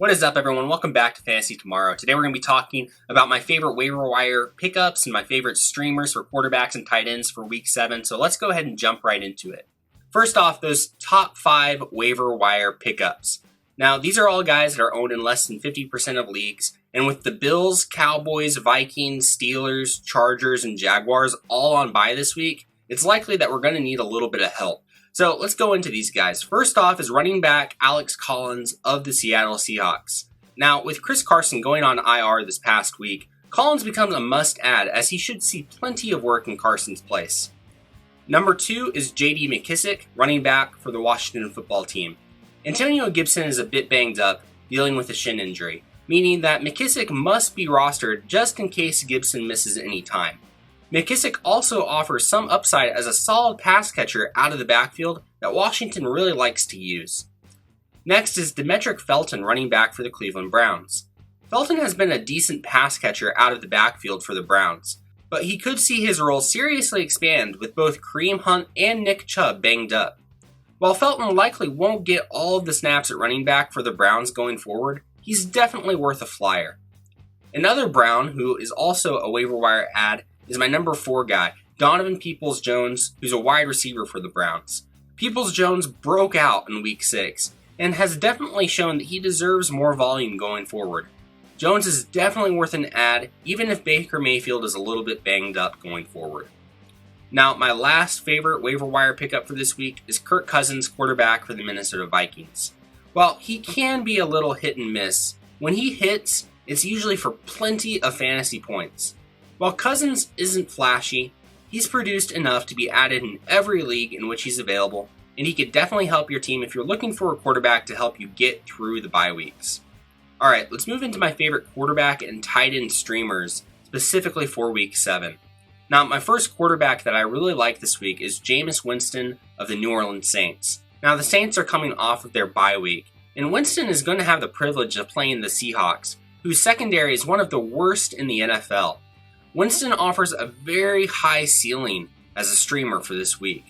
What is up, everyone? Welcome back to Fantasy Tomorrow. Today we're going to be talking about my favorite waiver wire pickups and my favorite streamers for quarterbacks and tight ends for Week 7. So let's go ahead and jump right into it. First off, those top 5 waiver wire pickups. Now, these are all guys that are owned in less than 50% of leagues. And with the Bills, Cowboys, Vikings, Steelers, Chargers, and Jaguars all on bye this week, it's likely that we're going to need a little bit of help. So let's go into these guys. First off is running back Alex Collins of the Seattle Seahawks. Now, with Chris Carson going on IR this past week, Collins becomes a must-add as he should see plenty of work in Carson's place. Number 2 is J.D. McKissic, running back for the Washington football team. Antonio Gibson is a bit banged up, dealing with a shin injury, meaning that McKissic must be rostered just in case Gibson misses any time. McKissic also offers some upside as a solid pass catcher out of the backfield that Washington really likes to use. Next is Demetric Felton, running back for the Cleveland Browns. Felton has been a decent pass catcher out of the backfield for the Browns, but he could see his role seriously expand with both Kareem Hunt and Nick Chubb banged up. While Felton likely won't get all of the snaps at running back for the Browns going forward, he's definitely worth a flyer. Another Brown, who is also a waiver wire add, is my number 4 guy, Donovan Peoples-Jones, who's a wide receiver for the Browns. Peoples-Jones broke out in Week 6 and has definitely shown that he deserves more volume going forward. Jones is definitely worth an add, even if Baker Mayfield is a little bit banged up going forward. Now, my last favorite waiver wire pickup for this week is Kirk Cousins, quarterback for the Minnesota Vikings. While he can be a little hit and miss, when he hits, it's usually for plenty of fantasy points. While Cousins isn't flashy, he's produced enough to be added in every league in which he's available, and he could definitely help your team if you're looking for a quarterback to help you get through the bye weeks. Alright, let's move into my favorite quarterback and tight end streamers, specifically for Week 7. Now, my first quarterback that I really like this week is Jameis Winston of the New Orleans Saints. Now, the Saints are coming off of their bye week, and Winston is going to have the privilege of playing the Seahawks, whose secondary is one of the worst in the NFL. Winston offers a very high ceiling as a streamer for this week.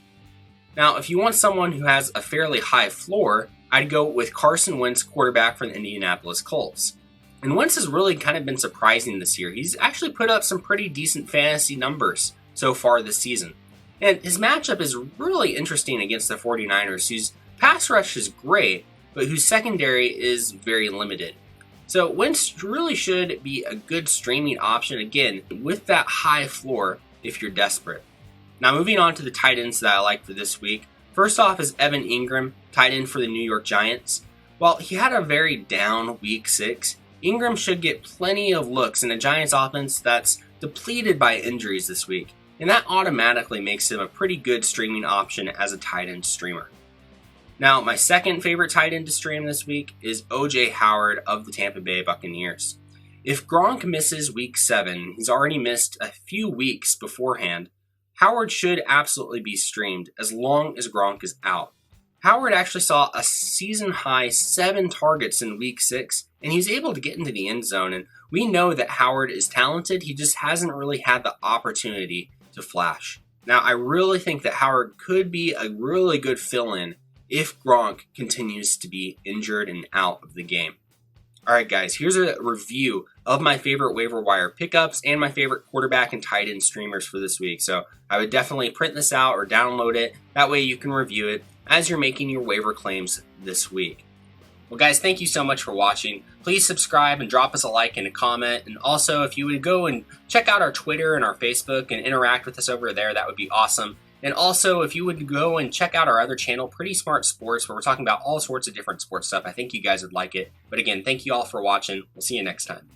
Now, if you want someone who has a fairly high floor, I'd go with Carson Wentz, quarterback for the Indianapolis Colts. And Wentz has really kind of been surprising this year. He's actually put up some pretty decent fantasy numbers so far this season. And his matchup is really interesting against the 49ers, whose pass rush is great, but whose secondary is very limited. So Wentz really should be a good streaming option, again, with that high floor if you're desperate. Now moving on to the tight ends that I like for this week. First off is Evan Engram, tight end for the New York Giants. While he had a very down Week 6, Engram should get plenty of looks in a Giants offense that's depleted by injuries this week, and that automatically makes him a pretty good streaming option as a tight end streamer. Now, my second favorite tight end to stream this week is O.J. Howard of the Tampa Bay Buccaneers. If Gronk misses Week 7, he's already missed a few weeks beforehand, Howard should absolutely be streamed as long as Gronk is out. Howard actually saw a season-high 7 targets in Week 6, and he's able to get into the end zone, and we know that Howard is talented, he just hasn't really had the opportunity to flash. Now, I really think that Howard could be a really good fill-in if Gronk continues to be injured and out of the game. Alright guys, here's a review of my favorite waiver wire pickups and my favorite quarterback and tight end streamers for this week. So I would definitely print this out or download it. That way you can review it as you're making your waiver claims this week. Well guys, thank you so much for watching. Please subscribe and drop us a like and a comment. And also if you would go and check out our Twitter and our Facebook and interact with us over there, that would be awesome. And also, if you would go and check out our other channel, Pretty Smart Sports, where we're talking about all sorts of different sports stuff, I think you guys would like it. But again, thank you all for watching. We'll see you next time.